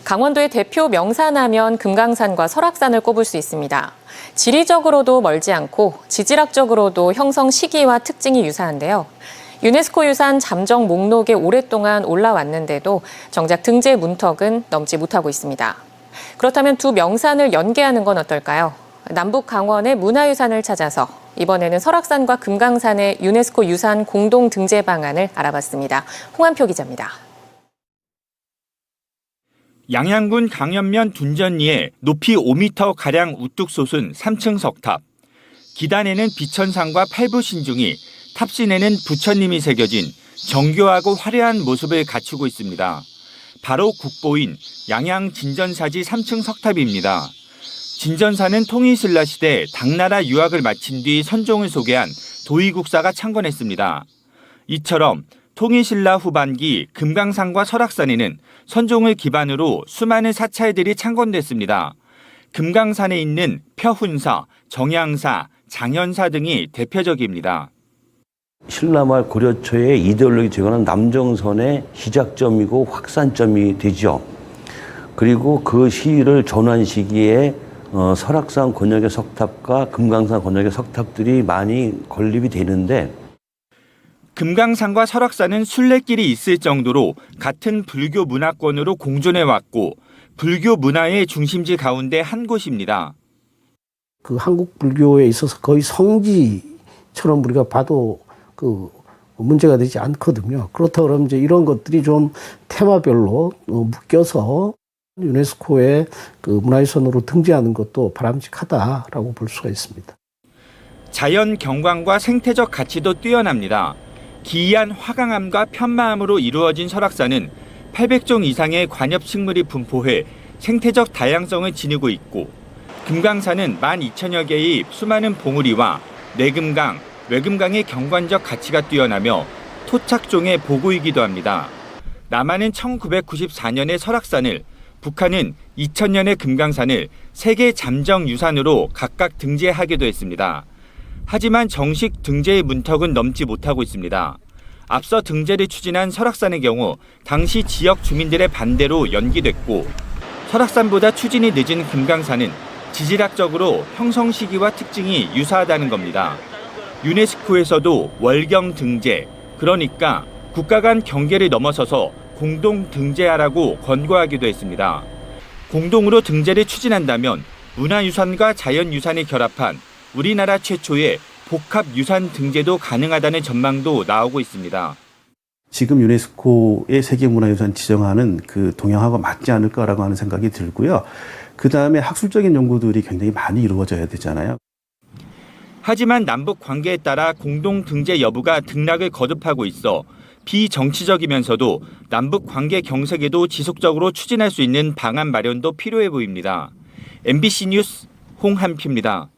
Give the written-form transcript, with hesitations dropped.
강원도의 대표 명산하면 금강산과 설악산을 꼽을 수 있습니다. 지리적으로도 멀지 않고 지질학적으로도 형성 시기와 특징이 유사한데요. 유네스코 유산 잠정 목록에 오랫동안 올라왔는데도 정작 등재 문턱은 넘지 못하고 있습니다. 그렇다면 두 명산을 연계하는 건 어떨까요? 남북 강원의 문화유산을 찾아서 이번에는 설악산과 금강산의 유네스코 유산 공동 등재 방안을 알아봤습니다. 홍한표 기자입니다. 양양군 강연면 둔전리에 높이 5m가량 우뚝 솟은 3층 석탑. 기단에는 비천상과 팔부신중이, 탑신에는 부처님이 새겨진 정교하고 화려한 모습을 갖추고 있습니다. 바로 국보인 양양 진전사지 3층 석탑입니다. 진전사는 통일신라 시대 당나라 유학을 마친 뒤 선종을 소개한 도의국사가 창건했습니다. 이처럼 통일신라 후반기 금강산과 설악산에는 선종을 기반으로 수많은 사찰들이 창건됐습니다. 금강산에 있는 펴훈사, 정양사, 장현사 등이 대표적입니다. 신라말 고려초의 이데올로기 제거는 남정선의 시작점이고 확산점이 되죠. 그리고 그 시를 전환 시기에 설악산 권역의 석탑과 금강산 권역의 석탑들이 많이 건립이 되는데, 금강산과 설악산은 순례길이 있을 정도로 같은 불교 문화권으로 공존해왔고 불교 문화의 중심지 가운데 한 곳입니다. 그 한국 불교에 있어서 거의 성지처럼 우리가 봐도 그 문제가 되지 않거든요. 그렇다고 그러면 이제 이런 것들이 좀 테마별로 묶여서 유네스코의 그 문화유산으로 등재하는 것도 바람직하다라고 볼 수가 있습니다. 자연 경관과 생태적 가치도 뛰어납니다. 기이한 화강암과 편마암으로 이루어진 설악산은 800종 이상의 관엽식물이 분포해 생태적 다양성을 지니고 있고, 금강산은 12,000여 개의 수많은 봉우리와 내금강, 외금강의 경관적 가치가 뛰어나며 토착종의 보고이기도 합니다. 남한은 1994년에 설악산을, 북한은 2000년에 금강산을 세계 잠정 유산으로 각각 등재하기도 했습니다. 하지만 정식 등재의 문턱은 넘지 못하고 있습니다. 앞서 등재를 추진한 설악산의 경우 당시 지역 주민들의 반대로 연기됐고, 설악산보다 추진이 늦은 금강산은 지질학적으로 형성 시기와 특징이 유사하다는 겁니다. 유네스코에서도 월경 등재, 그러니까 국가 간 경계를 넘어서서 공동 등재하라고 권고하기도 했습니다. 공동으로 등재를 추진한다면 문화유산과 자연유산이 결합한 우리나라 최초의 복합유산 등재도 가능하다는 전망도 나오고 있습니다. 지금 유네스코의 세계문화유산 지정하는 그 동향하고 맞지 않을까라고 하는 생각이 들고요. 그다음에 학술적인 연구들이 굉장히 많이 이루어져야 되잖아요. 하지만 남북 관계에 따라 공동 등재 여부가 등락을 거듭하고 있어 비정치적이면서도 남북 관계 경색에도 지속적으로 추진할 수 있는 방안 마련도 필요해 보입니다. MBC 뉴스 홍한표입니다.